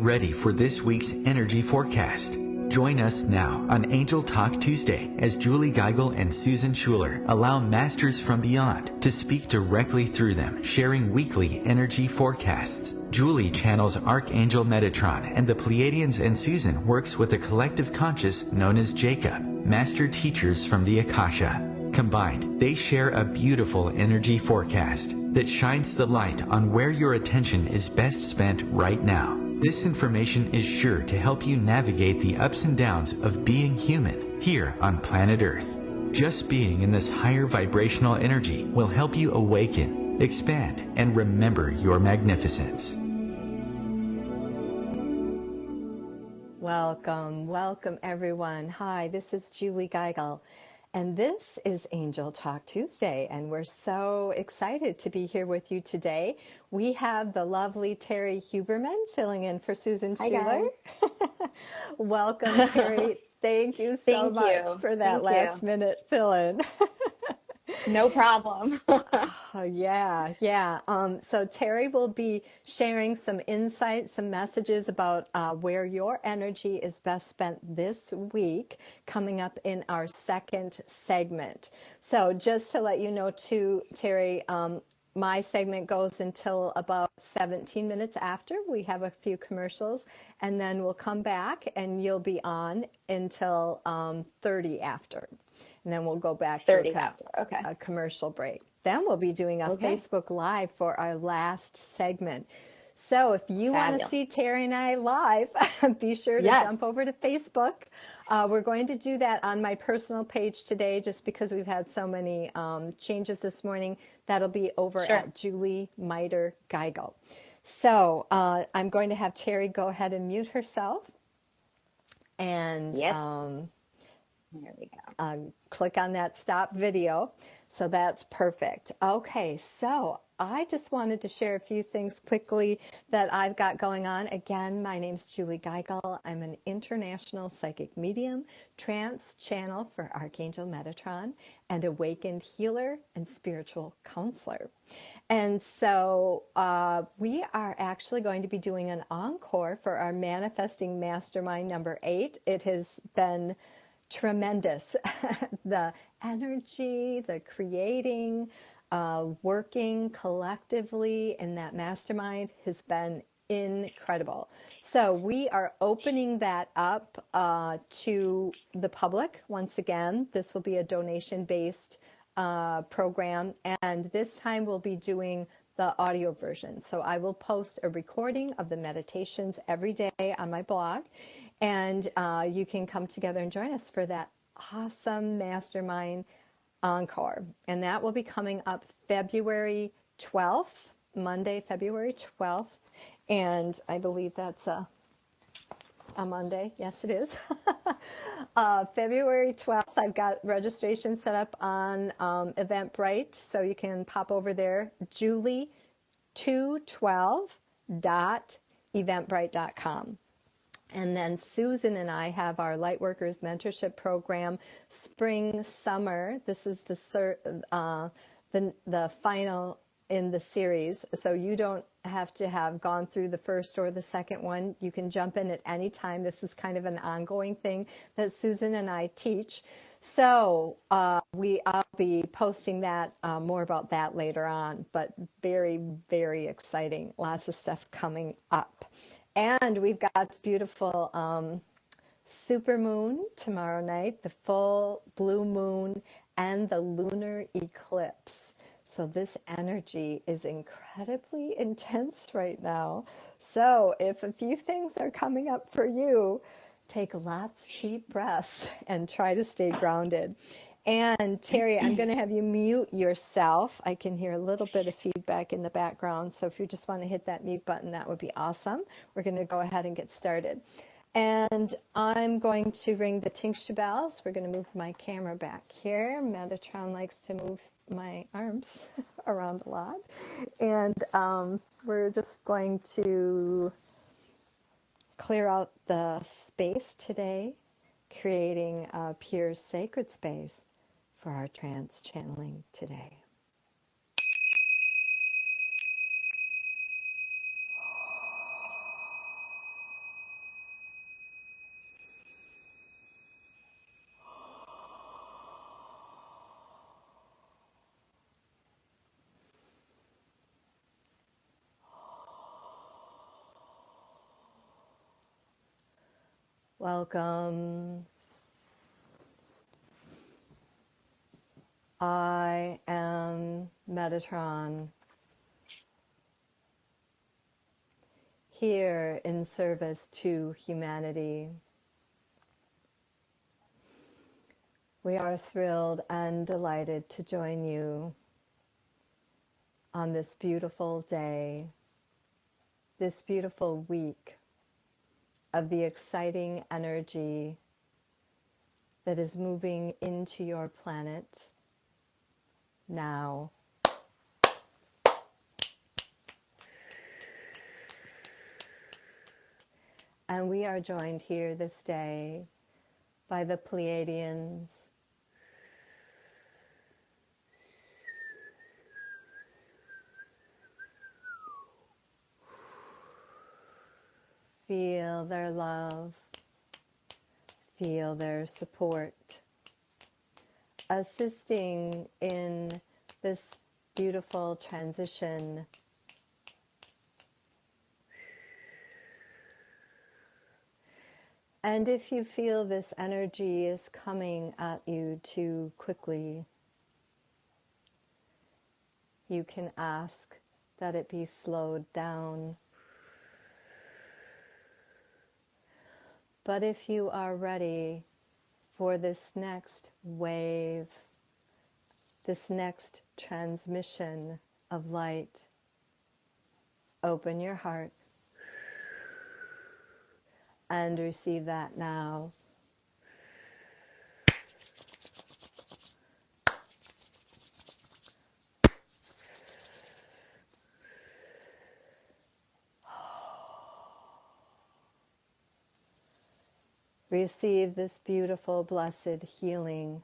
ready for this week's energy forecast? Join us now on Angel Talk Tuesday as Julie Geigel and Susan Schuler allow masters from beyond to speak directly through them, sharing weekly energy forecasts. Julie channels Archangel Metatron and the Pleiadians, and Susan works with a collective conscious known as Jacob, master teachers from the Akasha. Combined, they share a beautiful energy forecast that shines the light on where your attention is best spent right now. This information is sure to help you navigate the ups and downs of being human here on planet Earth. Just being in this higher vibrational energy will help you awaken, expand, and remember your magnificence. Welcome everyone. Hi, this is Julie Geigel. And this is Angel Talk Tuesday, and we're so excited to be here with you today. We have the lovely Terry Huberman filling in for Susan Schuler. Welcome, Terry. Thank you so much for that last minute fill-in. No problem. So Terry will be sharing some insights, some messages about where your energy is best spent this week, coming up in our second segment. So just to let you know too, Terry, my segment goes until about 17 minutes after. We have a few commercials, and then we'll come back and you'll be on until 30 after. And then we'll go back to a commercial break. Then we'll be doing a Facebook Live for our last segment. So if you want to see Terry and I live, be sure to jump over to Facebook. We're going to do that on my personal page today just because we've had so many changes this morning. That'll be over at Julie Miter Geigel. So I'm going to have Terry go ahead and mute herself. And there we go. Click on that stop video. So that's perfect. Okay, so I just wanted to share a few things quickly that I've got going on. Again, my name's Julie Geigel. I'm an international psychic medium, trance channel for Archangel Metatron, and awakened healer and spiritual counselor. And so we are actually going to be doing an encore for our Manifesting Mastermind number 8. It has been tremendous. The energy, the creating, working collectively in that mastermind has been incredible. So we are opening that up to the public once again. This will be a donation-based program, and this time we'll be doing the audio version. So I will post a recording of the meditations every day on my blog, and you can come together and join us for that awesome mastermind encore. And that will be coming up February 12th, Monday, February 12th. And I believe that's a Monday. Yes, it is. February 12th, I've got registration set up on Eventbrite, so you can pop over there, julie212.eventbrite.com. And then Susan and I have our Lightworkers Mentorship Program, Spring Summer. This is the final in the series, so you don't have to have gone through the first or the second one. You can jump in at any time. This is kind of an ongoing thing that Susan and I teach. So I'll be posting that, more about that later on, but very, very exciting. Lots of stuff coming up. And we've got this beautiful supermoon tomorrow night, the full blue moon, and the lunar eclipse. So this energy is incredibly intense right now. So if a few things are coming up for you, take lots of deep breaths and try to stay grounded. And Terry, I'm going to have you mute yourself. I can hear a little bit of feedback in the background. So if you just want to hit that mute button, that would be awesome. We're going to go ahead and get started. And I'm going to ring the tincture bells. We're going to move my camera back here. Metatron likes to move my arms around a lot. And we're just going to clear out the space today, creating a pure sacred space for our trance channeling today. Welcome. I am Metatron, here in service to humanity. We are thrilled and delighted to join you on this beautiful day, this beautiful week of the exciting energy that is moving into your planet now. And we are joined here this day by the Pleiadians, feel their love, feel their support, assisting in this beautiful transition. And if you feel this energy is coming at you too quickly, you can ask that it be slowed down. But if you are ready for this next wave, this next transmission of light, open your heart and receive that now. Receive this beautiful, blessed healing,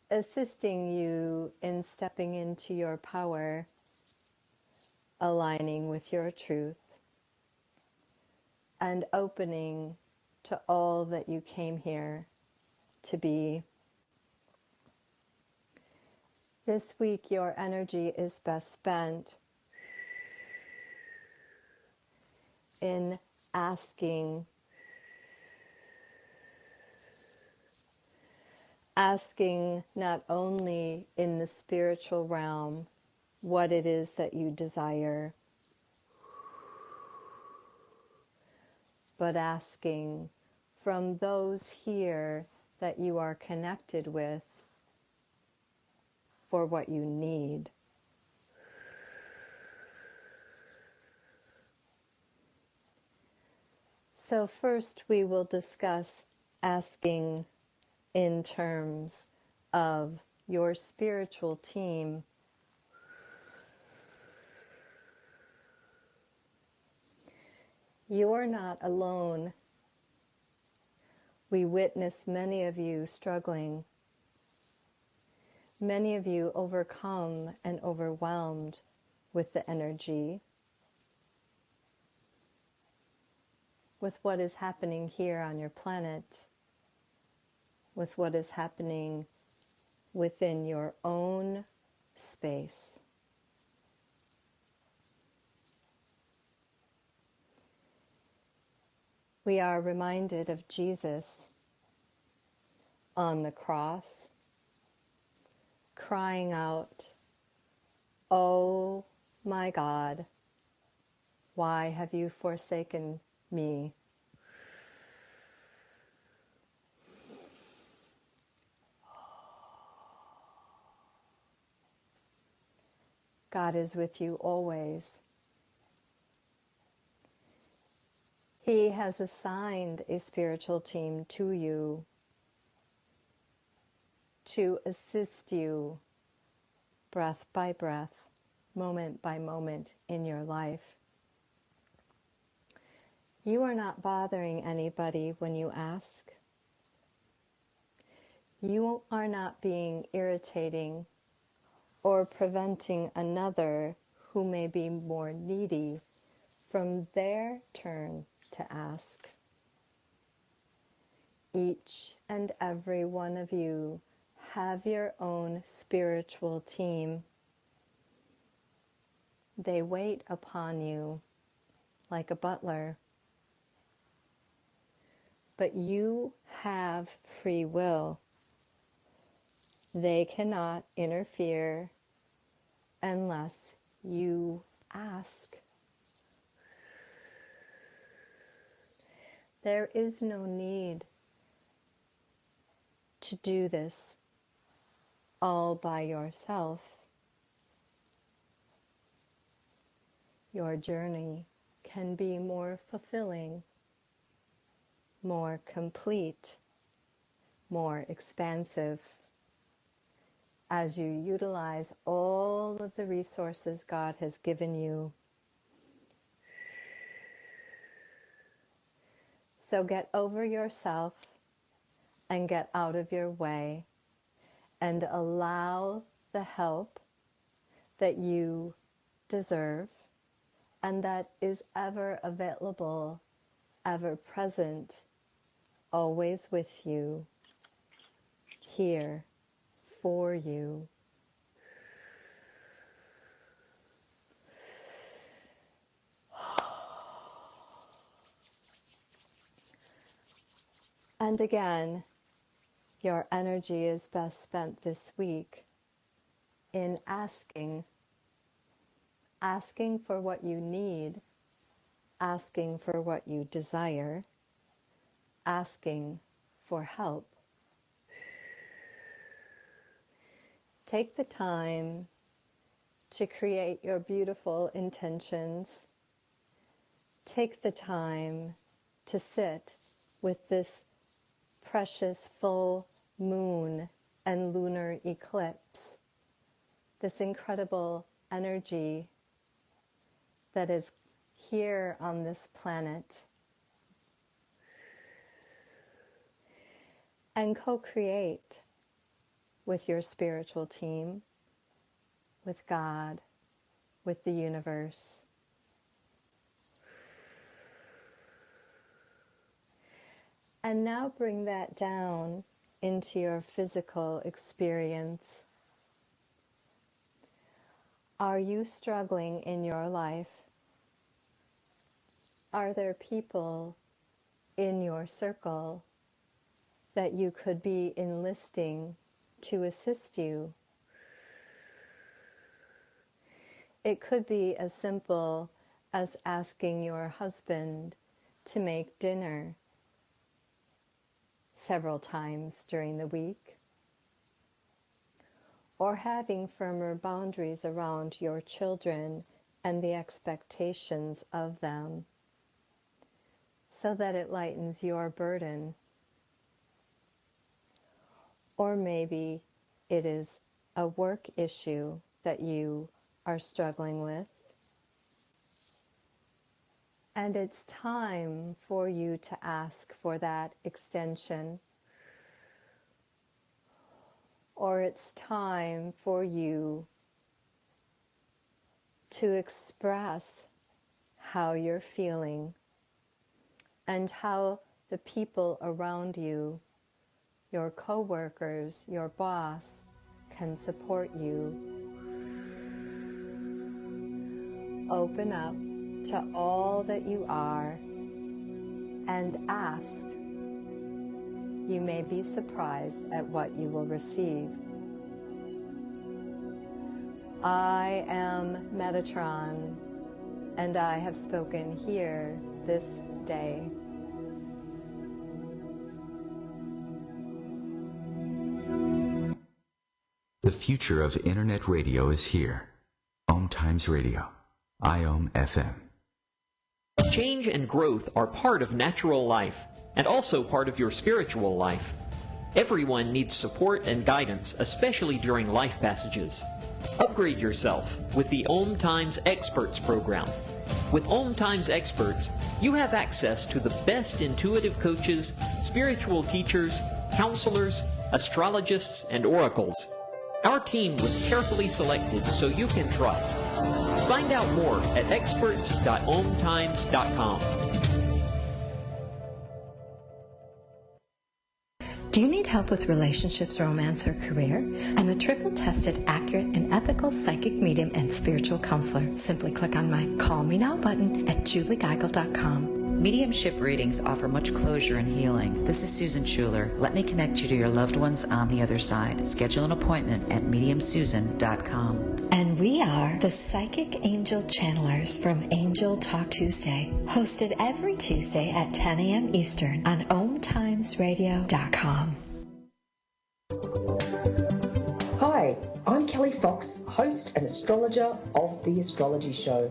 assisting you in stepping into your power, aligning with your truth, and opening to all that you came here to be. This week, your energy is best spent in asking not only in the spiritual realm what it is that you desire, but asking from those here that you are connected with for what you need. So first we will discuss asking in terms of your spiritual team. You're not alone. We witness many of you struggling, many of you overcome and overwhelmed with the energy, with what is happening here on your planet, with what is happening within your own space. We are reminded of Jesus on the cross, crying out, "Oh my God, why have you forsaken me?" God is with you always. He has assigned a spiritual team to you to assist you breath by breath, moment by moment in your life. You are not bothering anybody when you ask. You are not being irritating or preventing another who may be more needy from their turn to ask. Each and every one of you have your own spiritual team. They wait upon you like a butler. but you have free will. They cannot interfere unless you ask. There is no need to do this all by yourself. Your journey can be more fulfilling, more complete, more expansive as you utilize all of the resources God has given you. So get over yourself and get out of your way and allow the help that you deserve and that is ever available, ever present, always with you, here for you. And again, your energy is best spent this week in asking for what you need, asking for what you desire, asking for help. Take the time to create your beautiful intentions. Take the time to sit with this precious full moon and lunar eclipse, this incredible energy that is here on this planet, and co-create with your spiritual team, with God, with the universe. And now bring that down into your physical experience. Are you struggling in your life? Are there people in your circle that you could be enlisting to assist you? It could be as simple as asking your husband to make dinner several times during the week, or having firmer boundaries around your children and the expectations of them, so that it lightens your burden. Or maybe it is a work issue that you are struggling with, and it's time for you to ask for that extension, or it's time for you to express how you're feeling and how the people around you, your co-workers, your boss, can support you. Open up to all that you are and ask. You may be surprised at what you will receive. I am Metatron, and I have spoken here this day. The future of Internet radio is here. OMTimes Radio. IOM FM. Change and growth are part of natural life and also part of your spiritual life. Everyone needs support and guidance, especially during life passages. Upgrade yourself with the OMTimes Experts program. With OMTimes Experts, you have access to the best intuitive coaches, spiritual teachers, counselors, astrologists, and oracles. Our team was carefully selected so you can trust. Find out more at experts.omtimes.com. Do you need help with relationships, romance, or career? I'm a triple-tested, accurate, and ethical psychic medium and spiritual counselor. Simply click on my Call Me Now button at juliegeigel.com. Mediumship readings offer much closure and healing. This is Susan Schuler. Let me connect you to your loved ones on the other side. Schedule an appointment at mediumsusan.com. And we are the Psychic Angel Channelers from Angel Talk Tuesday, hosted every Tuesday at 10 a.m. Eastern on OMTimesRadio.com. Hi, I'm Kelly Fox, host and astrologer of The Astrology Show.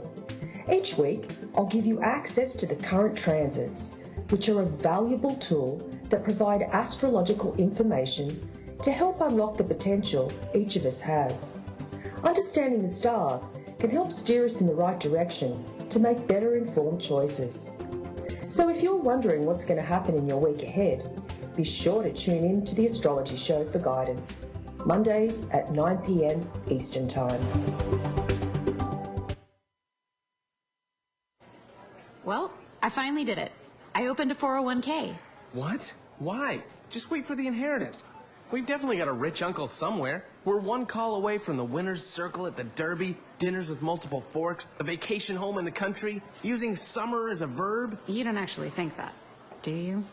Each week, I'll give you access to the current transits, which are a valuable tool that provide astrological information to help unlock the potential each of us has. Understanding the stars can help steer us in the right direction to make better informed choices. So if you're wondering what's going to happen in your week ahead, be sure to tune in to The Astrology Show for guidance, Mondays at 9 p.m. Eastern Time. Well, I finally did it. I opened a 401k. What? Why? Just wait for the inheritance. We've definitely got a rich uncle somewhere. We're one call away from the winner's circle at the Derby, dinners with multiple forks, a vacation home in the country, using summer as a verb. You don't actually think that, do you?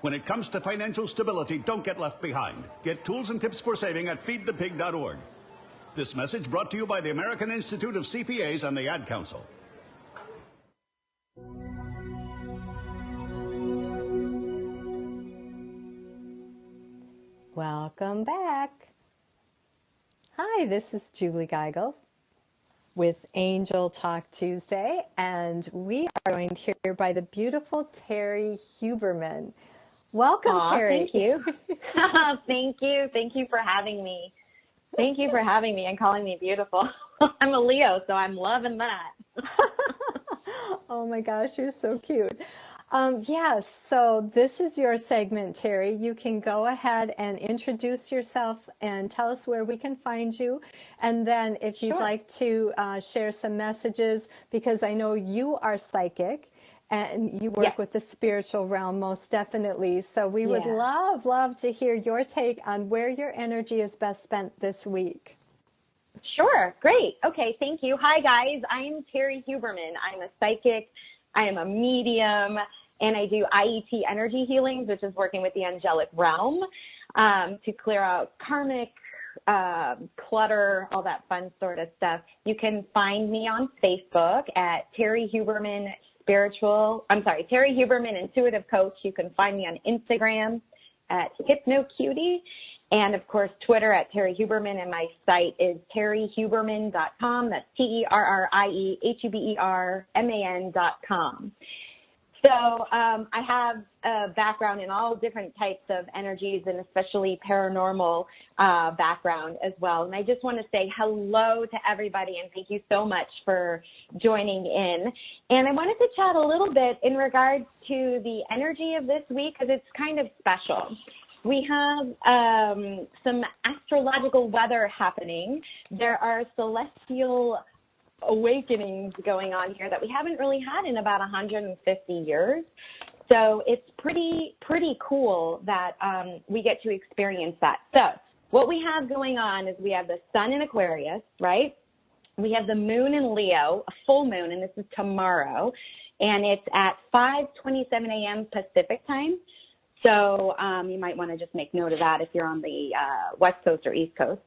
When it comes to financial stability, don't get left behind. Get tools and tips for saving at feedthepig.org. This message brought to you by the American Institute of CPAs and the Ad Council. Welcome back. Hi, this is Julie Geigel with Angel Talk Tuesday, and we are joined here by the beautiful Terry Huberman. Welcome, Terry. Thank you. Thank you. Thank you for having me. Thank you for having me and calling me beautiful. I'm a Leo, so I'm loving that. Oh my gosh, you're so cute. Yes, so this is your segment, Terry. You can go ahead and introduce yourself and tell us where we can find you. And then if you'd like to share some messages, because I know you are psychic and you work with the spiritual realm most definitely. So we would love to hear your take on where your energy is best spent this week. Sure. Great. Okay. Thank you. Hi, guys. I'm Terry Huberman. I'm a psychic. I am a medium. And I do IET energy healings, which is working with the angelic realm to clear out karmic clutter, all that fun sort of stuff. You can find me on Facebook at Terry Huberman Terry Huberman Intuitive Coach. You can find me on Instagram at HypnoCutie, and of course Twitter at Terry Huberman, and my site is terryhuberman.com. That's TerryHuberman.com. So I have a background in all different types of energies, and especially paranormal background as well. And I just want to say hello to everybody and thank you so much for joining in. And I wanted to chat a little bit in regards to the energy of this week because it's kind of special. We have some astrological weather happening. There are celestial awakenings going on here that we haven't really had in about 150 years. So it's pretty cool that we get to experience that. So what we have going on is we have the sun in Aquarius, right? We have the moon in Leo, a full moon, and this is tomorrow, and it's at 5:27 a.m. Pacific time. So you might want to just make note of that if you're on the West Coast or East Coast.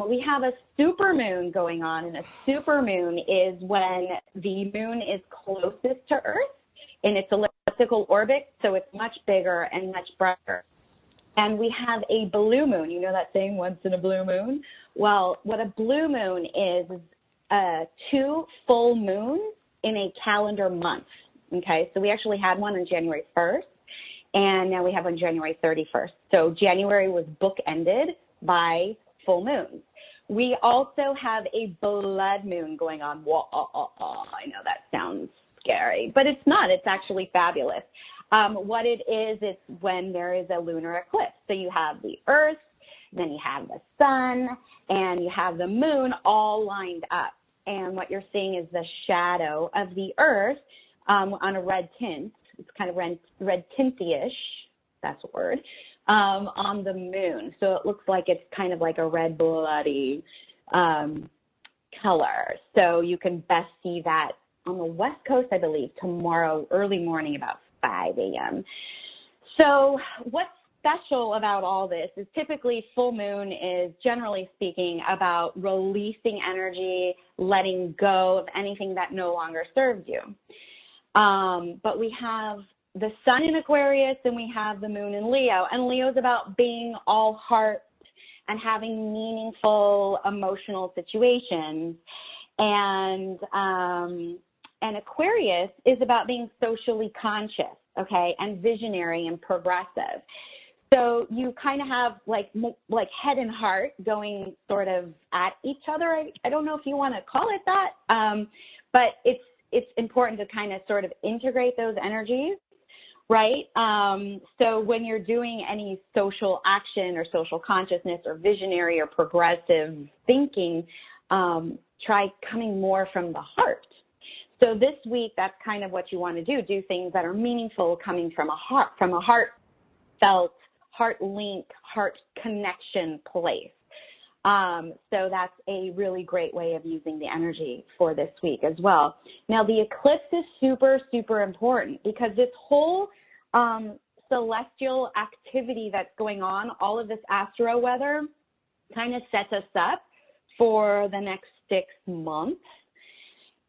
We have a supermoon going on, and a supermoon is when the moon is closest to Earth in its elliptical orbit, so it's much bigger and much brighter. And we have a blue moon. You know that saying, once in a blue moon? Well, what a blue moon is 2 full moons in a calendar month, okay? So we actually had one on January 1st, and now we have on January 31st. So January was bookended by full moons. We also have a blood moon going on. I know that sounds scary, but it's not. It's actually fabulous. What it is, it's when there is a lunar eclipse. So you have the Earth, then you have the sun, and you have the moon all lined up. And what you're seeing is the shadow of the Earth on a red tint. It's kind of red tinty-ish, that's a word, on the moon. So it looks like it's kind of like a red bloody color. So you can best see that on the West Coast, I believe, tomorrow, early morning, about 5 a.m. So what's special about all this is typically full moon is, generally speaking, about releasing energy, letting go of anything that no longer serves you. But we have the sun in Aquarius and we have the moon in Leo. And Leo's about being all heart and having meaningful emotional situations. And Aquarius is about being socially conscious, okay, and visionary and progressive. So you kind of have like head and heart going sort of at each other. I don't know if you want to call it that, but it's important to kind of sort of integrate those energies, right? So when you're doing any social action or social consciousness or visionary or progressive thinking, try coming more from the heart. So this week, that's kind of what you want to do things that are meaningful, coming from a heartfelt, heart link, heart connection place. So that's a really great way of using the energy for this week as well. Now, the eclipse is super, super important because this whole celestial activity that's going on, all of this astro weather, kind of sets us up for the next 6 months.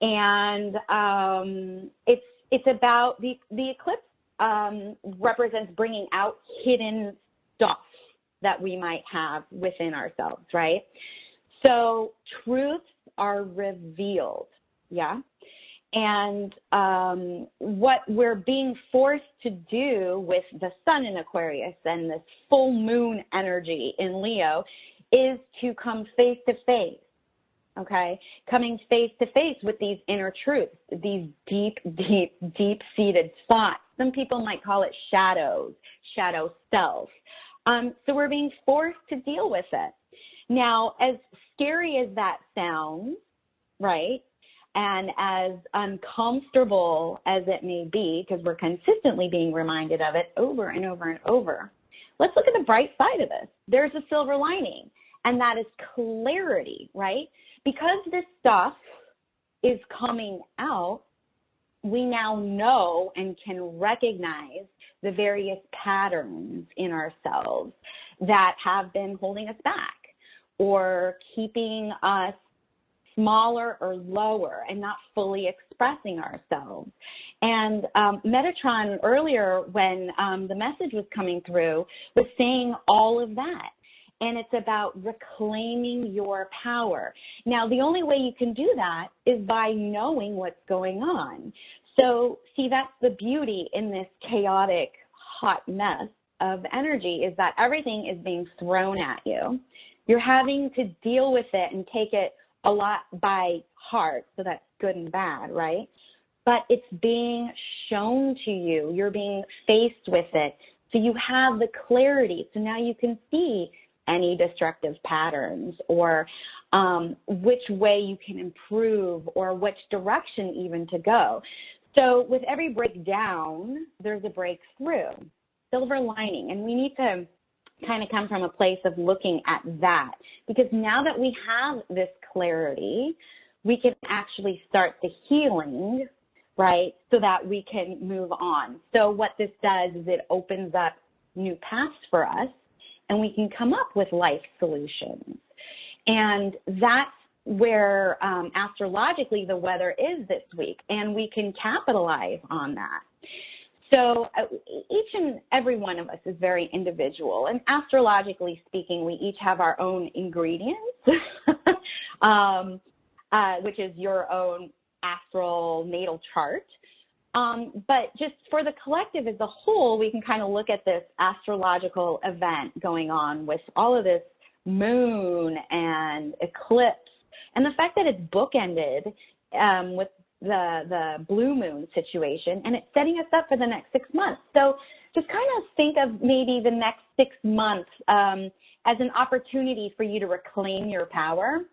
And it's about the eclipse represents bringing out hidden stuff that we might have within ourselves, right? So truths are revealed, yeah? And what we're being forced to do with the sun in Aquarius and this full moon energy in Leo is to come face to face. Okay, coming face to face with these inner truths, these deep-seated thoughts. Some people might call it shadows, shadow self. So we're being forced to deal with it. Now, as scary as that sounds, right, and as uncomfortable as it may be, because we're consistently being reminded of it over and over and over, let's look at the bright side of this. There's a silver lining, and that is clarity, right? Because this stuff is coming out, we now know and can recognize the various patterns in ourselves that have been holding us back or keeping us smaller or lower and not fully expressing ourselves. And Metatron earlier, when the message was coming through, was saying all of that. And it's about reclaiming your power. Now, the only way you can do that is by knowing what's going on. So, see, that's the beauty in this chaotic, hot mess of energy, is that everything is being thrown at you. You're having to deal with it and take it a lot by heart, so that's good and bad, right? But it's being shown to you. You're being faced with it. So you have the clarity. So now you can see any destructive patterns or which way you can improve or which direction even to go. So with every breakdown, there's a breakthrough, silver lining, and we need to kind of come from a place of looking at that, because now that we have this clarity, we can actually start the healing, right, so that we can move on. So what this does is it opens up new paths for us, and we can come up with life solutions. And that's where astrologically the weather is this week, and we can capitalize on that. So each and every one of us is very individual, and astrologically speaking, we each have our own ingredients, which is your own astral natal chart. But just for the collective as a whole, we can kind of look at this astrological event going on with all of this moon and eclipse, and the fact that it's bookended with the blue moon situation, and it's setting us up for the next 6 months. So just kind of think of maybe the next 6 months as an opportunity for you to reclaim your power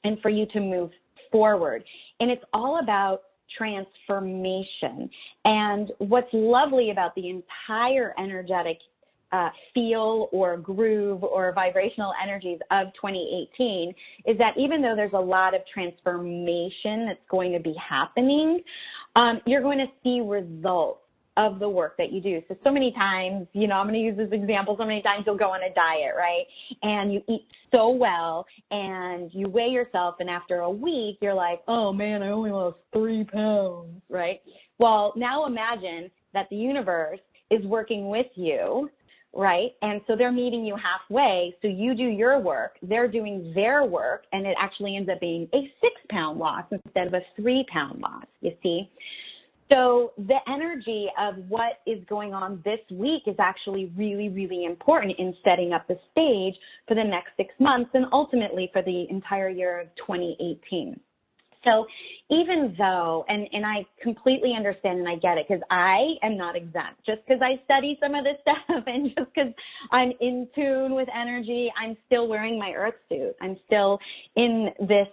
and for you to move forward. And it's all about transformation. And what's lovely about the entire energetic feel or groove or vibrational energies of 2018 is that even though there's a lot of transformation that's going to be happening, you're going to see results of the work that you do. So many times, I'm going to use this example, so many times you'll go on a diet, right? And you eat so well and you weigh yourself, and after a week, you're like, oh man, I only lost 3 pounds, right? Well, now imagine that the universe is working with you, right? And so they're meeting you halfway. So you do your work, they're doing their work, and it actually ends up being a 6-pound loss instead of a 3-pound loss, you see? So the energy of what is going on this week is actually really, really important in setting up the stage for the next 6 months and ultimately for the entire year of 2018. So even though, and I completely understand and I get it, because I am not exempt. Just because I study some of this stuff and just because I'm in tune with energy, I'm still wearing my earth suit. I'm still in this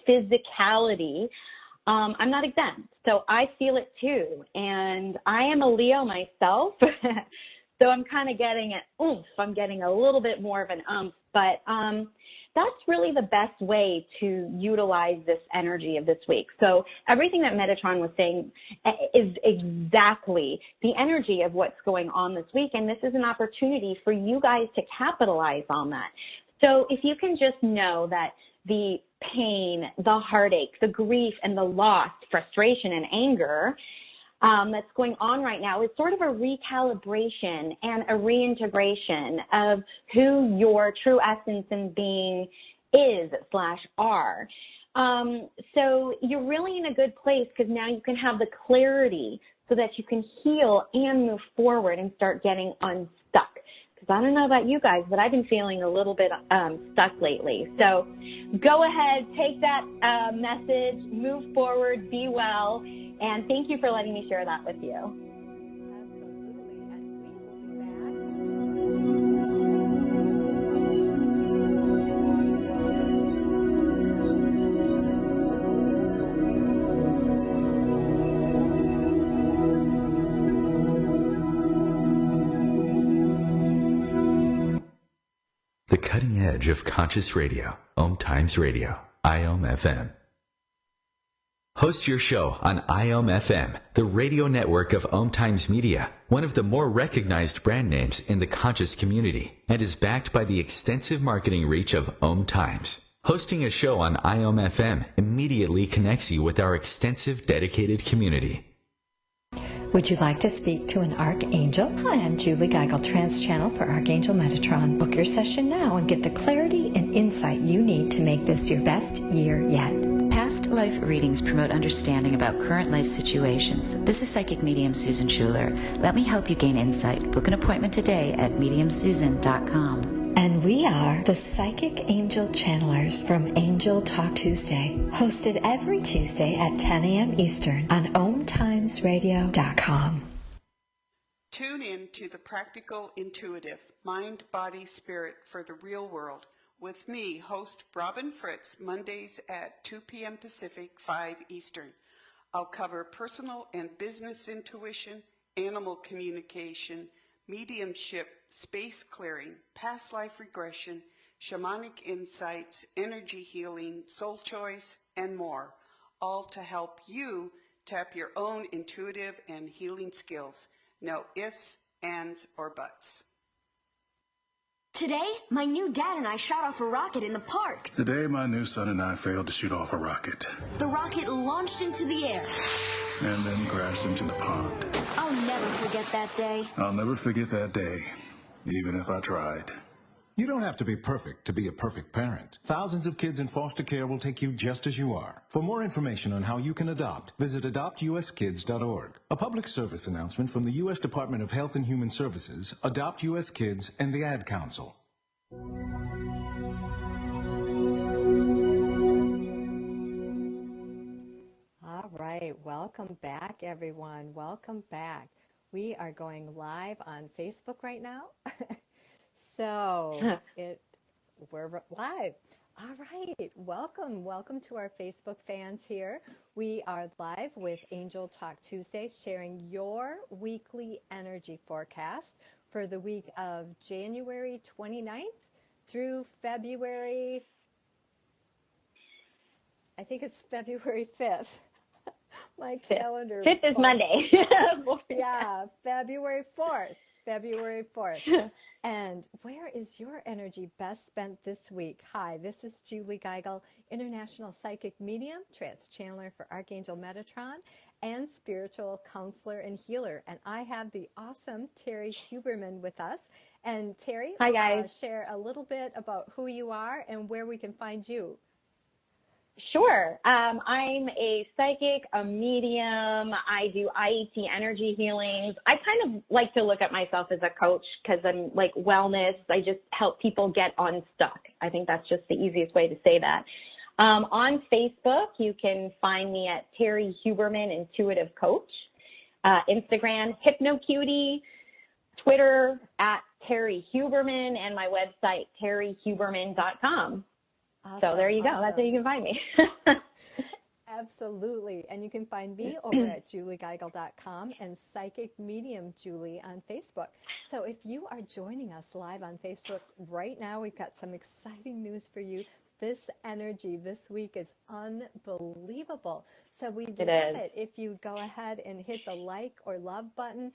physicality. I'm not exempt. So I feel it too. And I am a Leo myself. So I'm kind of getting an oomph. I'm getting a little bit more of an umph. But that's really the best way to utilize this energy of this week. So everything that Metatron was saying is exactly the energy of what's going on this week. And this is an opportunity for you guys to capitalize on that. So if you can just know that the pain, the heartache, the grief, and the loss, frustration, and anger that's going on right now is sort of a recalibration and a reintegration of who your true essence and being is/are. So you're really in a good place because now you can have the clarity so that you can heal and move forward and start getting unstuck. I don't know about you guys, but I've been feeling a little bit stuck lately. So go ahead, take that message, move forward, be well, and thank you for letting me share that with you. The cutting edge of conscious radio, OMTimes Radio, IOM-FM. Host your show on IOM-FM, the radio network of OMTimes Media, one of the more recognized brand names in the conscious community, and is backed by the extensive marketing reach of OMTimes. Hosting a show on IOM-FM immediately connects you with our extensive dedicated community. Would you like to speak to an archangel? Hi, I'm Julie Geigel, Trance Channel for Archangel Metatron. Book your session now and get the clarity and insight you need to make this your best year yet. Past life readings promote understanding about current life situations. This is psychic medium Susan Schuler. Let me help you gain insight. Book an appointment today at mediumsusan.com. And we are the Psychic Angel Channelers from Angel Talk Tuesday, hosted every Tuesday at 10 a.m. Eastern on OMTimesRadio.com. Tune in to the Practical Intuitive, Mind, Body, Spirit for the Real World with me, host Robin Fritz, Mondays at 2 p.m. Pacific, 5 Eastern. I'll cover personal and business intuition, animal communication, mediumship, space clearing, past life regression, shamanic insights, energy healing, soul choice, and more, all to help you tap your own intuitive and healing skills. No ifs, ands, or buts. Today, my new dad and I shot off a rocket in the park. Today, my new son and I failed to shoot off a rocket. The rocket launched into the air. And then crashed into the pond. I'll never forget that day. I'll never forget that day, even if I tried. You don't have to be perfect to be a perfect parent. Thousands of kids in foster care will take you just as you are. For more information on how you can adopt, visit adoptuskids.org. A public service announcement from the U.S. Department of Health and Human Services, Adopt U.S. Kids, and the Ad Council. All right, welcome back, everyone. Welcome back. We are going live on Facebook right now. So we're live. All right. Welcome to our Facebook fans here. We are live with Angel Talk Tuesday, sharing your weekly energy forecast for the week of January 29th through February, I think it's February 5th. My calendar. 5th is Monday. Yeah, February 4th. February 4th. And where is your energy best spent this week? Hi, this is Julie Geigel, International Psychic Medium, Trance Channeler for Archangel Metatron, and Spiritual Counselor and Healer. And I have the awesome Terry Huberman with us. And Terry, hi guys. Share a little bit about who you are and where we can find you. Sure. I'm a psychic, a medium. I do IET energy healings. I kind of like to look at myself as a coach because I'm like wellness. I just help people get unstuck. I think that's just the easiest way to say that. On Facebook, you can find me at Terry Huberman Intuitive Coach. Instagram, HypnoCutie. Twitter, at Terry Huberman. And my website, terryhuberman.com. Awesome, so there you go. awesome. That's how you can find me. Absolutely. And you can find me over at juliegeigel.com and Psychic Medium Julie on Facebook. So if you are joining us live on Facebook right now, we've got some exciting news for you. This energy this week is unbelievable. So we'd love it if you go ahead and hit the like or love button.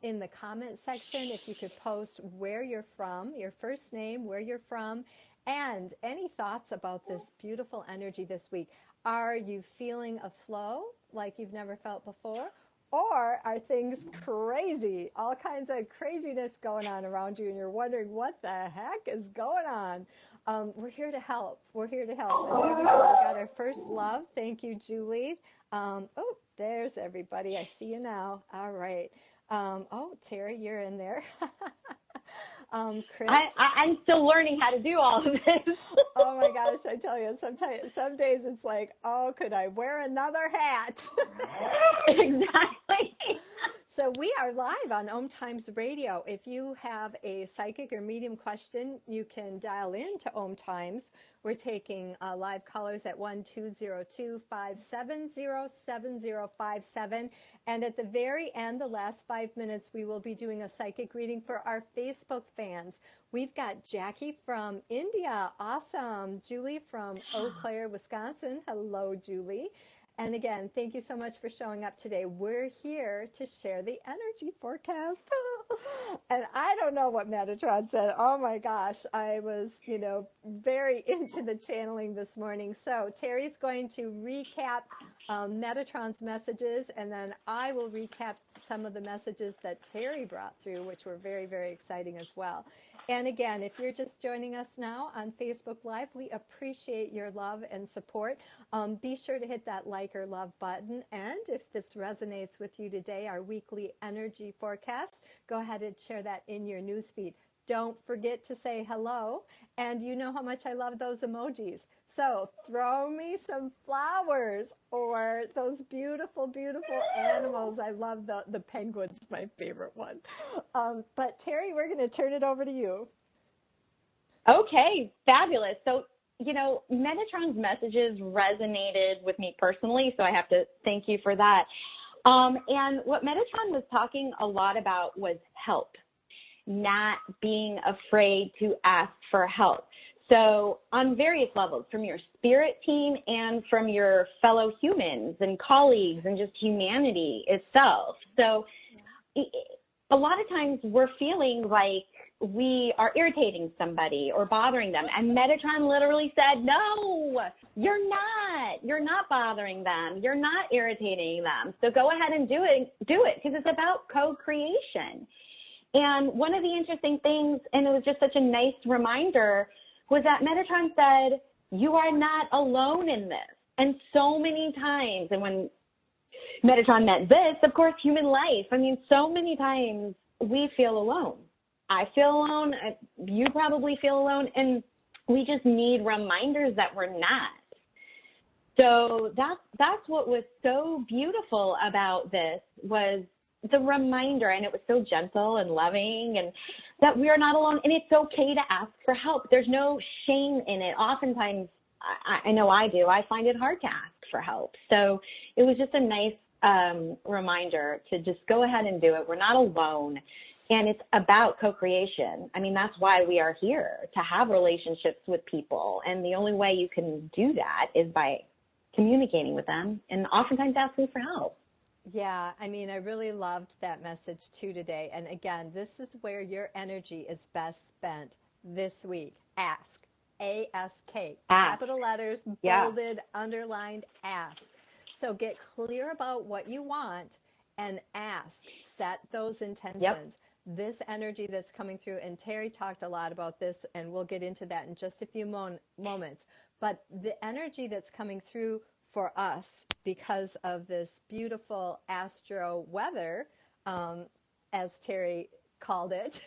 In the comment section, if you could post where you're from, your first name, where you're from, and any thoughts about this beautiful energy this week. Are you feeling a flow like you've never felt before? Or are things crazy, all kinds of craziness going on around you, and you're wondering what the heck is going on? We're here to help. We're here to help. And there we go. We got our first love. Thank you, Julie. Oh, there's everybody. I see you now. All right. Oh, Terry, you're in there. Chris? I'm still learning how to do all of this. Oh my gosh, I tell you, some days it's like, oh, could I wear another hat? Exactly. So we are live on OMTimes Radio. If you have a psychic or medium question, you can dial in to OMTimes. We're taking live callers at 1-202-570-7057. And at the very end, the last 5 minutes, we will be doing a psychic reading for our Facebook fans. We've got Jackie from India. Awesome. Julie from Eau Claire, Wisconsin. Hello, Julie. And again, thank you so much for showing up today. We're here to share the energy forecast. And I don't know what Metatron said. Oh my gosh, I was, very into the channeling this morning. So Terry's going to recap Metatron's messages, and then I will recap some of the messages that Terry brought through, which were very, very exciting as well. And again, if you're just joining us now on Facebook Live, we appreciate your love and support. Be sure to hit that like or love button. And if this resonates with you today, our weekly energy forecast, go ahead and share that in your newsfeed. Don't forget to say hello. And you know how much I love those emojis. So throw me some flowers or those beautiful, beautiful animals. I love the penguin's my favorite one. But Terry, we're going to turn it over to you. Okay, fabulous. So, Metatron's messages resonated with me personally, so I have to thank you for that. And what Metatron was talking a lot about was help, not being afraid to ask for help. So on various levels, from your spirit team and from your fellow humans and colleagues and just humanity itself. So a lot of times we're feeling like we are irritating somebody or bothering them. And Metatron literally said, no, you're not. You're not bothering them. You're not irritating them. So go ahead and do it because it's about co-creation. And one of the interesting things, and it was just such a nice reminder, was that Metatron said, you are not alone in this. And so many times, and when Metatron meant this, of course, human life, so many times we feel alone. I feel alone, you probably feel alone, and we just need reminders that we're not. So that's what was so beautiful about this was the reminder, and it was so gentle and loving, and that we are not alone, and it's okay to ask for help. There's no shame in it. Oftentimes, I know I do, I find it hard to ask for help. So it was just a nice reminder to just go ahead and do it. We're not alone. And it's about co-creation. I mean, that's why we are here, to have relationships with people. And the only way you can do that is by communicating with them and oftentimes asking for help. Yeah, I mean, I really loved that message too today. And again, this is where your energy is best spent this week. Ask. A-S-K. Capital letters, bolded, underlined, ask. So get clear about what you want and ask. Set those intentions. Yep. This energy that's coming through, and Terry talked a lot about this, and we'll get into that in just a few moments. But the energy that's coming through for us because of this beautiful astro weather, as Terry called it,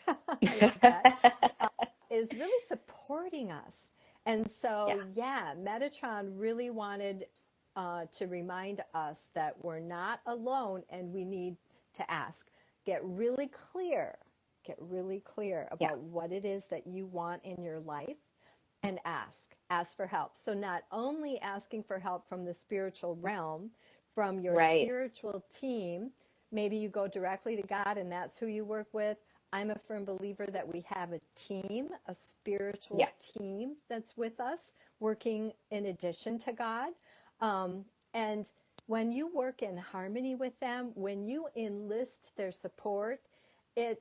is really supporting us. And so, Metatron really wanted to remind us that we're not alone and we need to ask. Get really clear about what it is that you want in your life and ask for help. So not only asking for help from the spiritual realm, from your spiritual team, maybe you go directly to God and that's who you work with. I'm a firm believer that we have a team, a spiritual team that's with us, working in addition to God. And when you work in harmony with them, when you enlist their support, it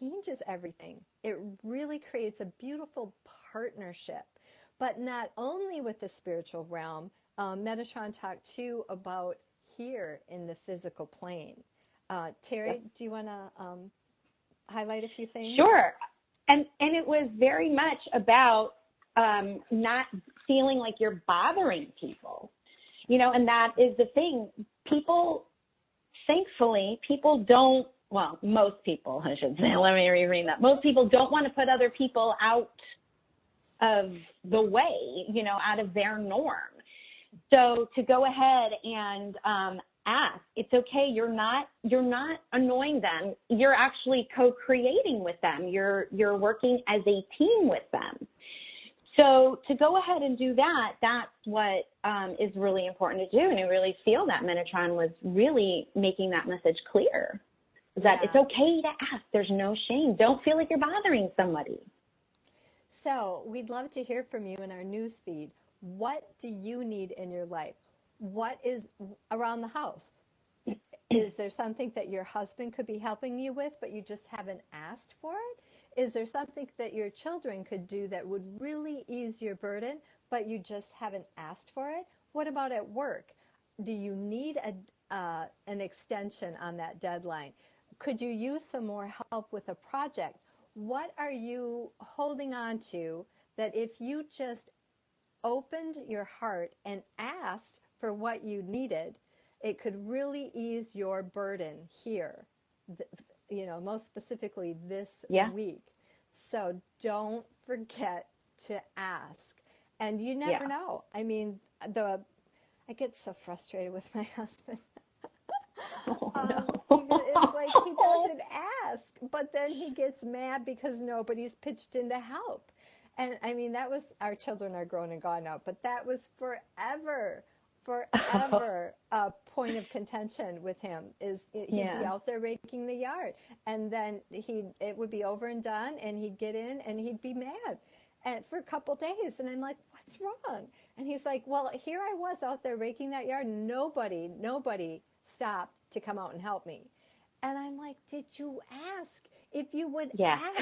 changes everything. It really creates a beautiful partnership. But not only with the spiritual realm, Metatron talked too about here in the physical plane. Terry, do you want to highlight a few things? Sure. And it was very much about not feeling like you're bothering people. You know, and that is the thing. People, thankfully, people don't, well, most people, I should say, let me reread that. Most people don't want to put other people out of the way, you know, out of their norm. So to go ahead and ask, it's okay. You're not annoying them. You're actually co-creating with them. You're working as a team with them. So to go ahead and do that, that's what is really important to do. And I really feel that Metatron was really making that message clear, that it's okay to ask. There's no shame. Don't feel like you're bothering somebody. So we'd love to hear from you in our news feed. What do you need in your life? What is around the house? Is there something that your husband could be helping you with, but you just haven't asked for it? Is there something that your children could do that would really ease your burden, but you just haven't asked for it? What about at work? Do you need an extension on that deadline? Could you use some more help with a project? What are you holding on to that if you just opened your heart and asked for what you needed, it could really ease your burden here, you know, most specifically this week. So don't forget to ask. And you never know. I mean, I get so frustrated with my husband. It's like he doesn't ask, but then he gets mad because nobody's pitched in to help. And I mean, that was, our children are grown and gone now, but that was forever a point of contention with him. He'd be out there raking the yard, and then it would be over and done, and he'd get in and he'd be mad and for a couple days, and I'm like, what's wrong? And he's like, well, here I was out there raking that yard, and nobody stopped to come out and help me. And I'm like, did you ask? If you would ask,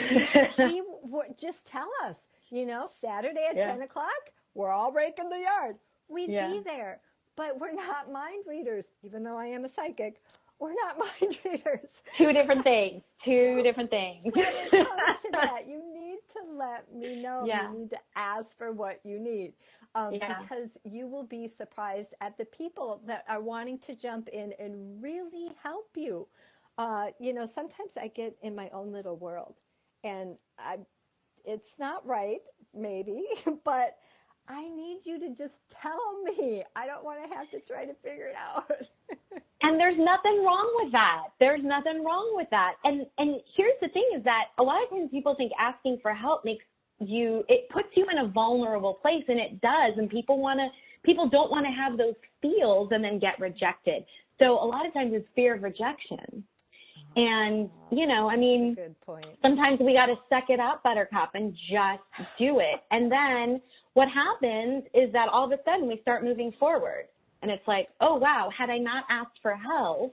he would just tell us, you know, Saturday at 10 o'clock, we're all raking the yard. We'd be there. But we're not mind readers, even though I am a psychic. We're not mind readers. Two different things. When it comes to that, you need to let me know. You need to ask for what you need. Because you will be surprised at the people that are wanting to jump in and really help you. You know, sometimes I get in my own little world, and it's not right, maybe, but I need you to just tell me. I don't want to have to try to figure it out. And there's nothing wrong with that. And here's the thing is that a lot of times people think asking for help it puts you in a vulnerable place, and it does. And people don't want to have those feels and then get rejected. So a lot of times it's fear of rejection. And, you know, I mean, good point. Sometimes we got to suck it up, Buttercup, and just do it. And then what happens is that all of a sudden we start moving forward. And it's like, oh, wow, had I not asked for help,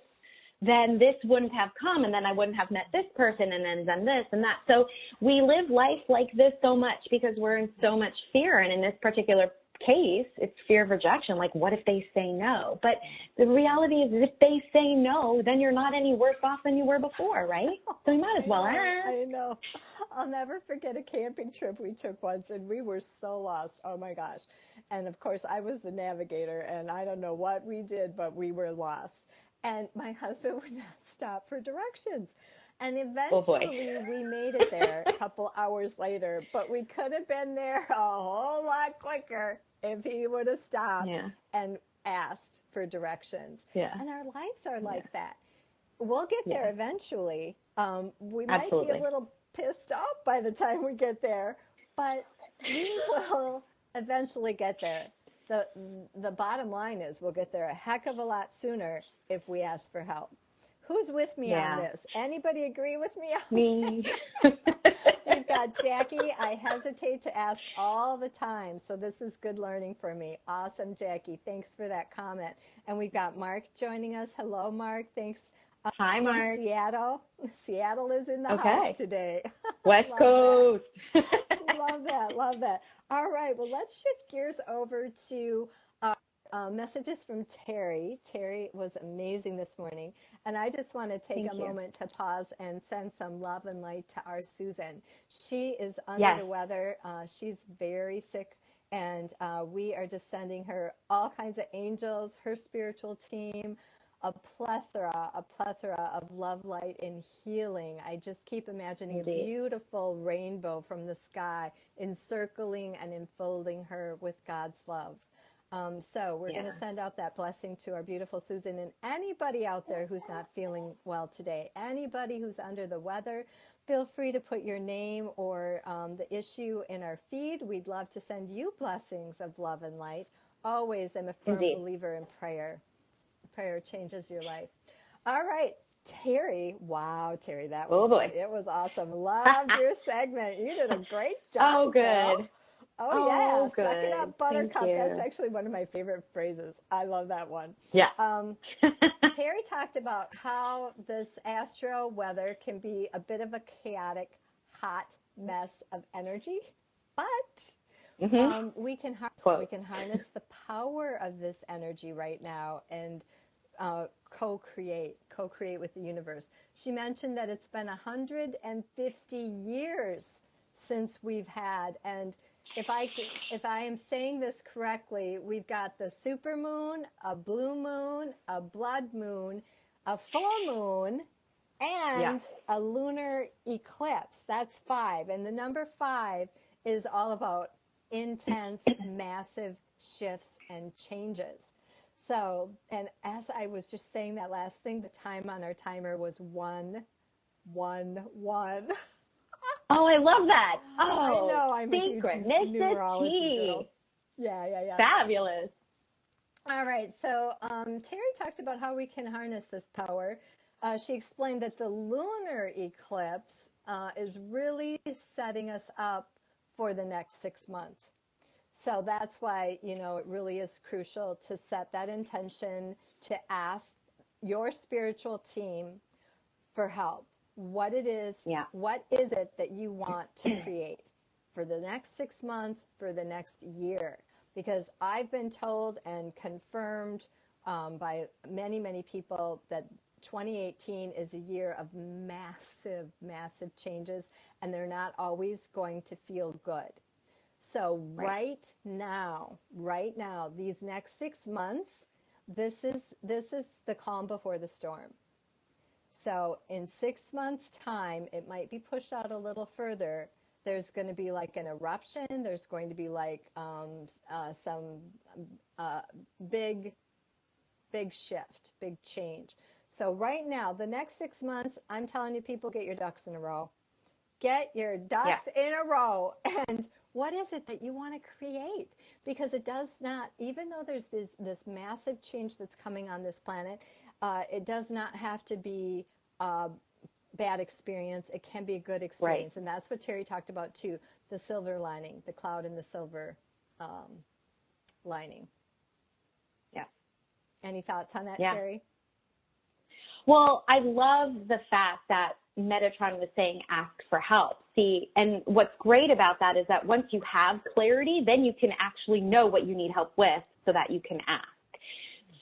then this wouldn't have come, and then I wouldn't have met this person, and then done this and that. So we live life like this so much because we're in so much fear. And in this particular case, it's fear of rejection. Like, what if they say no? But the reality is, if they say no, then you're not any worse off than you were before, right? So you might as well ask. I know. I'll never forget a camping trip we took once, and we were so lost. Oh my gosh. And of course, I was the navigator, and I don't know what we did, but we were lost. And my husband would not stop for directions. And eventually we made it there a couple hours later, but we could have been there a whole lot quicker if he would have stopped and asked for directions. Yeah. And our lives are like that. We'll get there eventually. We might be a little pissed off by the time we get there, but we will eventually get there. The bottom line is we'll get there a heck of a lot sooner if we ask for help. Who's with me on this? Anybody agree with me on this? We've got Jackie. I hesitate to ask all the time, so this is good learning for me. Awesome, Jackie. Thanks for that comment. And we've got Mark joining us. Hello, Mark. Thanks. Hi, Mark. Seattle. Seattle is in the house today. West Coast. Love that. Love that. All right. Well, let's shift gears over to messages from Terry. Terry was amazing this morning. And I just want to take a moment to pause and send some love and light to our Susan. She is under the weather. She's very sick. And we are just sending her all kinds of angels, her spiritual team, a plethora of love, light, and healing. I just keep imagining a beautiful rainbow from the sky encircling and enfolding her with God's love. So we're going to send out that blessing to our beautiful Susan, and anybody out there who's not feeling well today, anybody who's under the weather, feel free to put your name or the issue in our feed. We'd love to send you blessings of love and light. Always am a firm believer in prayer. Prayer changes your life. All right, Terry. Wow, Terry, that was it was awesome. Loved your segment. You did a great job. Oh, good. Girl. Oh, yeah. Good. Suck it up, Buttercup. That's actually one of my favorite phrases. I love that one. Yeah. Terry talked about how this astro weather can be a bit of a chaotic, hot mess of energy, but we can harness the power of this energy right now and co-create with the universe. She mentioned that it's been 150 years since we've had, and if I am saying this correctly, we've got the supermoon, a blue moon, a blood moon, a full moon, and a lunar eclipse. That's 5. And the number 5 is all about intense, massive shifts and changes. So, and as I was just saying that last thing, the time on our timer was 1, 1, 1. Oh, I love that. Oh, I know. I'm a huge numerology girl. Yeah. Fabulous. All right. So Terry talked about how we can harness this power. She explained that the lunar eclipse is really setting us up for the next 6 months. So that's why, it really is crucial to set that intention, to ask your spiritual team for help. What it is, what is it that you want to create for the next 6 months, for the next year? Because I've been told and confirmed by many, many people that 2018 is a year of massive, massive changes, and they're not always going to feel good. So right now, these next 6 months, this is the calm before the storm. So in 6 months' time, it might be pushed out a little further. There's going to be like an eruption. There's going to be like some big shift, big change. So right now, the next 6 months, I'm telling you, people, get your ducks in a row. Get your ducks in a row. And what is it that you want to create? Because it does not, even though there's this massive change that's coming on this planet, it does not have to be bad experience. It can be a good experience. And that's what Terry talked about too, the silver lining, the cloud and the silver lining. Yeah. Any thoughts on that, Yeah. Terry? Well, I love the fact that Metatron was saying ask for help. See, and what's great about that is that once you have clarity, then you can actually know what you need help with so that you can ask.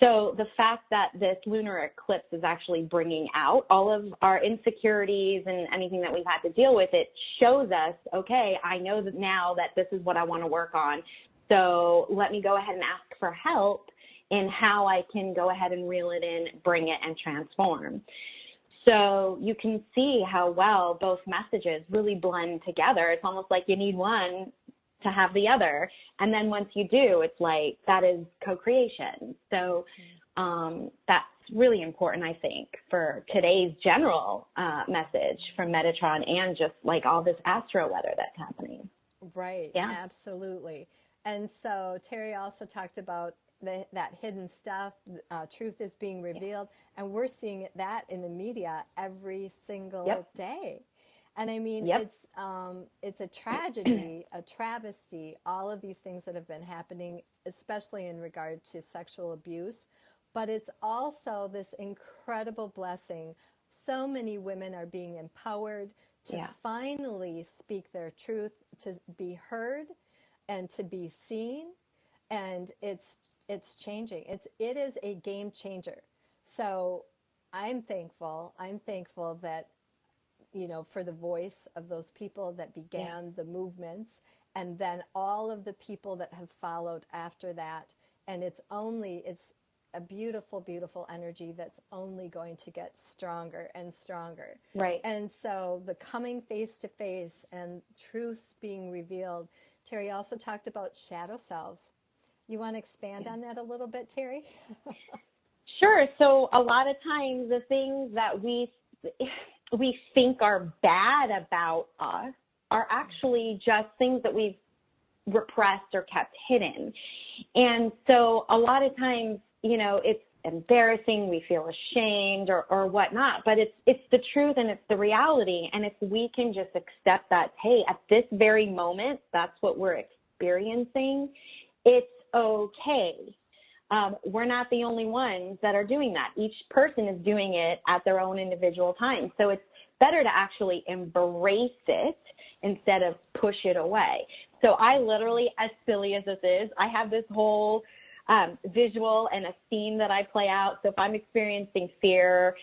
So the fact that this lunar eclipse is actually bringing out all of our insecurities and anything that we've had to deal with, it shows us, okay, I know that now that this is what I want to work on. So let me go ahead and ask for help in how I can go ahead and reel it in, bring it, and transform. So you can see how well both messages really blend together. It's almost like you need one to have the other. And then once you do, it's like that is co-creation. So that's really important, I think, for today's general message from Metatron and just like all this astro weather that's happening. Right. Yeah. Absolutely. And so Terry also talked about that hidden stuff, truth is being revealed, and we're seeing that in the media every single day. And I mean, it's a tragedy, a travesty, all of these things that have been happening, especially in regard to sexual abuse, but it's also this incredible blessing. So many women are being empowered to finally speak their truth, to be heard and to be seen, and it's changing. It is a game changer. So I'm thankful that, you know, for the voice of those people that began the movements, and then all of the people that have followed after that. And it's a beautiful, beautiful energy that's only going to get stronger and stronger. Right. And so the coming face to face and truths being revealed. Terry also talked about shadow selves. You want to expand on that a little bit, Terry? Sure. So a lot of times the things that we think are bad about us are actually just things that we've repressed or kept hidden. And so a lot of times, you know, it's embarrassing, we feel ashamed or whatnot, but it's the truth and it's the reality. And if we can just accept that, hey, at this very moment, that's what we're experiencing, it's okay. We're not the only ones that are doing that. Each person is doing it at their own individual time. So it's better to actually embrace it instead of push it away. So I literally, as silly as this is, I have this whole visual and a scene that I play out. So if I'm experiencing fear,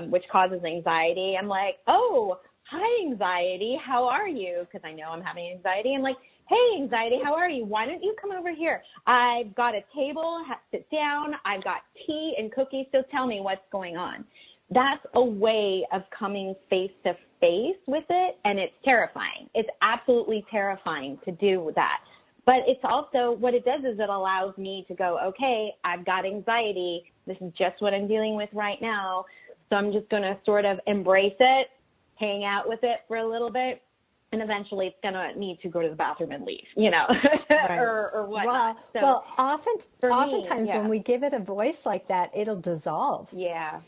which causes anxiety, I'm like, oh, hi, anxiety, how are you? Because I know I'm having anxiety. I'm like, hey, anxiety, how are you? Why don't you come over here? I've got a table, sit down. I've got tea and cookies, so tell me what's going on. That's a way of coming face to face with it, and it's terrifying. It's absolutely terrifying to do that. But it's also, what it does is it allows me to go, okay, I've got anxiety. This is just what I'm dealing with right now. So I'm just going to sort of embrace it, hang out with it for a little bit. And eventually it's going to need to go to the bathroom and leave, you know, Right. or whatnot. Well, oftentimes me, when we give it a voice like that, it'll dissolve. Yeah.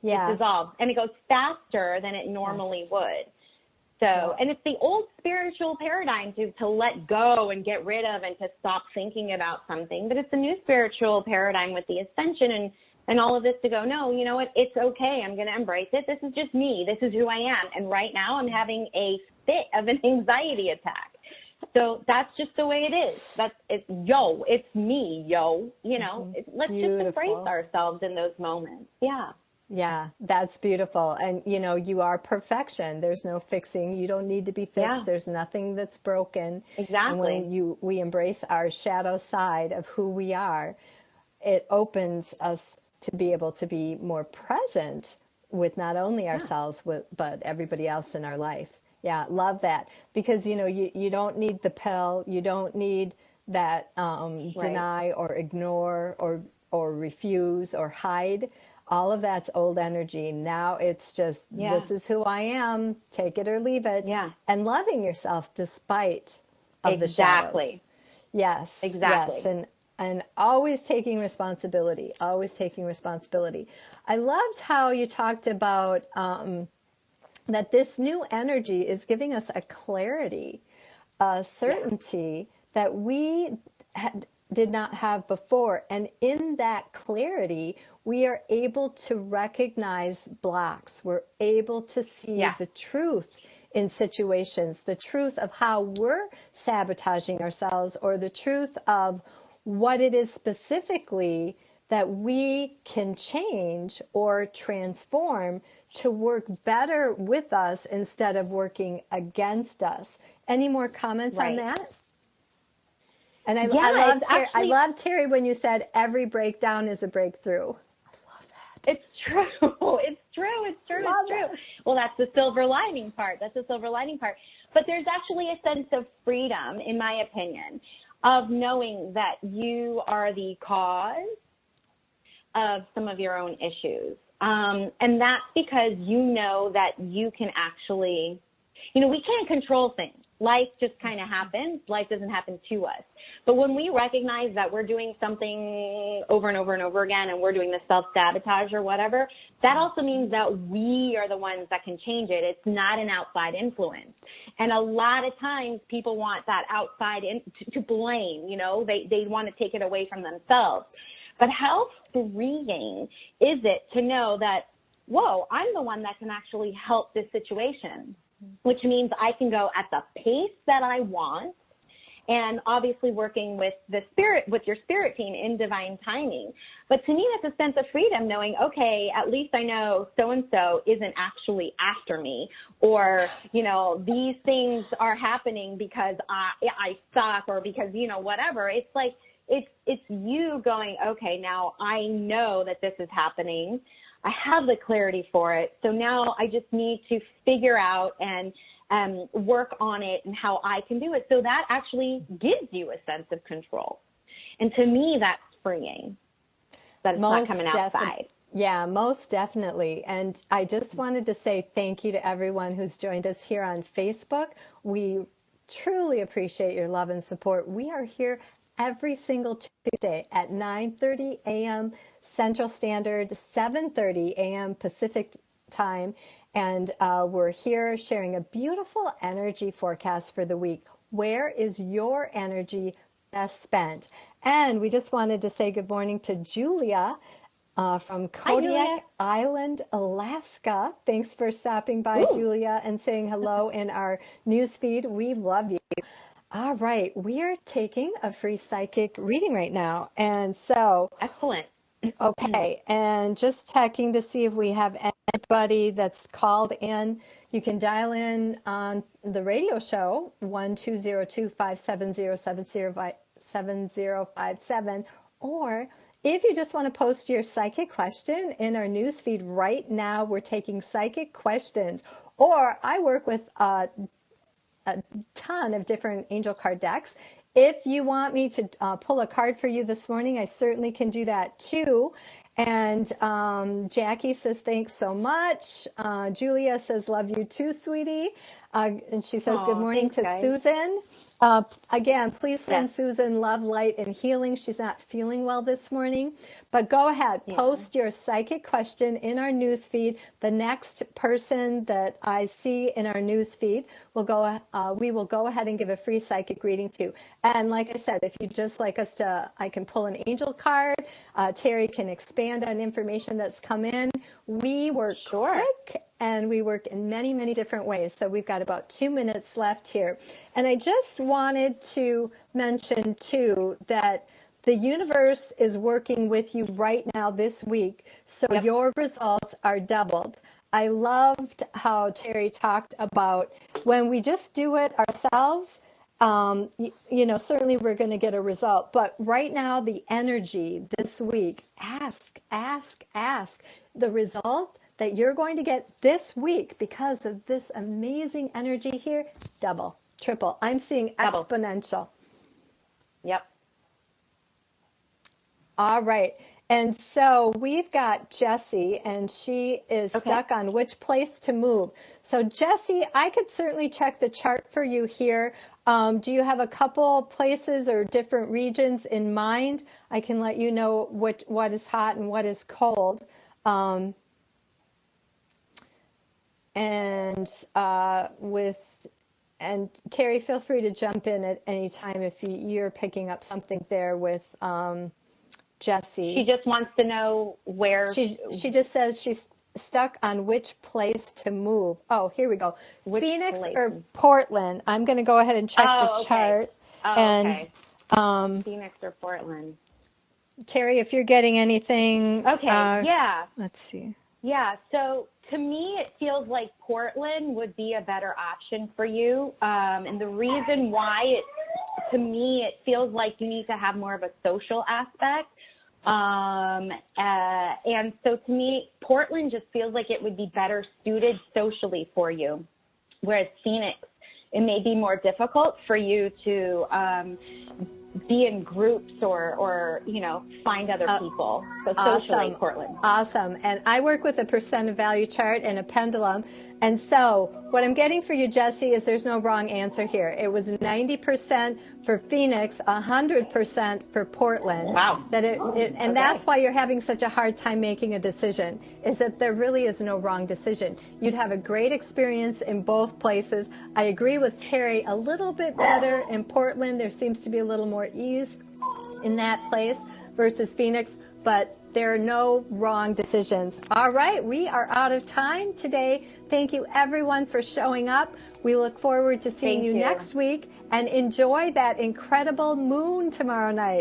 Yeah. It dissolves. And it goes faster than it normally would. So, and it's the old spiritual paradigm to let go and get rid of and to stop thinking about something. But it's a new spiritual paradigm with the ascension and all of this to go, no, you know what? It's okay. I'm going to embrace it. This is just me. This is who I am. And right now I'm having a fit of an anxiety attack. So that's just the way it is. It's me, yo, you know, let's just embrace ourselves in those moments. Yeah. Yeah, that's beautiful. And, you know, you are perfection. There's no fixing. You don't need to be fixed. Yeah. There's nothing that's broken. Exactly. And when we embrace our shadow side of who we are, it opens us to be able to be more present with not only ourselves, but everybody else in our life. Yeah, love that. Because, you know, you don't need the pill. You don't need that deny or ignore or refuse or hide. All of that's old energy. Now it's just, this is who I am, take it or leave it. Yeah. And loving yourself despite of the shadows. Yes. Exactly. Yes. And always taking responsibility, I loved how you talked about that this new energy is giving us a clarity, a certainty that we did not have before. And in that clarity, we are able to recognize blocks. We're able to see the truth in situations, the truth of how we're sabotaging ourselves, or the truth of what it is specifically that we can change or transform to work better with us instead of working against us. Any more comments on that? And I love, Terry, when you said every breakdown is a breakthrough. I love that. It's true. It's true. It's true. It's true. Well, that's the silver lining part. But there's actually a sense of freedom, in my opinion, of knowing that you are the cause of some of your own issues. And that's because you know that you can actually, we can't control things. Life just kind of happens. Life doesn't happen to us. But when we recognize that we're doing something over and over and over again, and we're doing the self-sabotage or whatever, that also means that we are the ones that can change it. It's not an outside influence. And a lot of times people want that outside to blame, they want to take it away from themselves. But how freeing is it to know that, whoa, I'm the one that can actually help this situation, which means I can go at the pace that I want, and obviously working with your spirit team in divine timing. But to me, that's a sense of freedom, knowing, okay, at least I know so-and-so isn't actually after me, or, these things are happening because I suck, or because, whatever. It's like, it's you going, okay, now I know that this is happening. I have the clarity for it. So now I just need to figure out and work on it and how I can do it. So that actually gives you a sense of control. And to me, that's freeing. That it's not coming outside. Yeah, most definitely. And I just wanted to say thank you to everyone who's joined us here on Facebook. We truly appreciate your love and support. We are here every single Tuesday at 9:30 a.m. Central Standard, 7:30 a.m. Pacific Time. And we're here sharing a beautiful energy forecast for the week. Where is your energy best spent? And we just wanted to say good morning to Julia from Kodiak Island, Alaska. Thanks for stopping by, Julia, and saying hello in our newsfeed. We love you. All right, we are taking a free psychic reading right now. And so, excellent. Okay, and just checking to see if we have anybody that's called in. You can dial in on the radio show, 1-202-570-7057, or if you just want to post your psychic question in our newsfeed right now, we're taking psychic questions. Or I work with a ton of different angel card decks. If you want me to pull a card for you this morning, I certainly can do that too. And Jackie says, thanks so much. Julia says, love you too, sweetie. And she says, good morning to guys. Susan. Again, please send Susan love, light, and healing. She's not feeling well this morning. But go ahead, post your psychic question in our news feed. The next person that I see in our news feed we will go ahead and give a free psychic reading to. And like I said, if you'd just like us to, I can pull an angel card. Terry can expand on information that's come in. We work quick, and we work in many, many different ways. So we've got about 2 minutes left here. And I just wanted to mention, too, that the universe is working with you right now this week, so your results are doubled. I loved how Terry talked about when we just do it ourselves, certainly we're going to get a result. But right now, the energy this week, ask. The result that you're going to get this week because of this amazing energy here, double, triple. I'm seeing exponential. Yep. All right. And so we've got Jessie, and she is stuck on which place to move. So Jessie, I could certainly check the chart for you here. Do you have a couple places or different regions in mind? I can let you know what is hot and what is cold. and and Terry, feel free to jump in at any time if you're picking up something there with Jessie. She just wants to know where. She just says she's stuck on which place to move. Oh, here we go. Phoenix place? Or Portland? I'm going to go ahead and check the chart. Okay. Phoenix or Portland? Terry, if you're getting anything. Okay. Yeah. Let's see. Yeah. So to me, it feels like Portland would be a better option for you. And the reason why to me, it feels like you need to have more of a social aspect. And so to me, Portland just feels like it would be better suited socially for you. Whereas Phoenix, it may be more difficult for you to, be in groups or find other people. So socially, awesome. Portland. Awesome. And I work with a percent of value chart and a pendulum. And so what I'm getting for you, Jessie, is there's no wrong answer here. It was 90% for Phoenix, 100% for Portland. Wow. And that's why you're having such a hard time making a decision, is that there really is no wrong decision. You'd have a great experience in both places. I agree with Terry, a little bit better in Portland. There seems to be a little more ease in that place versus Phoenix, but there are no wrong decisions. All right, we are out of time today. Thank you, everyone, for showing up. We look forward to seeing you next week, and enjoy that incredible moon tomorrow night.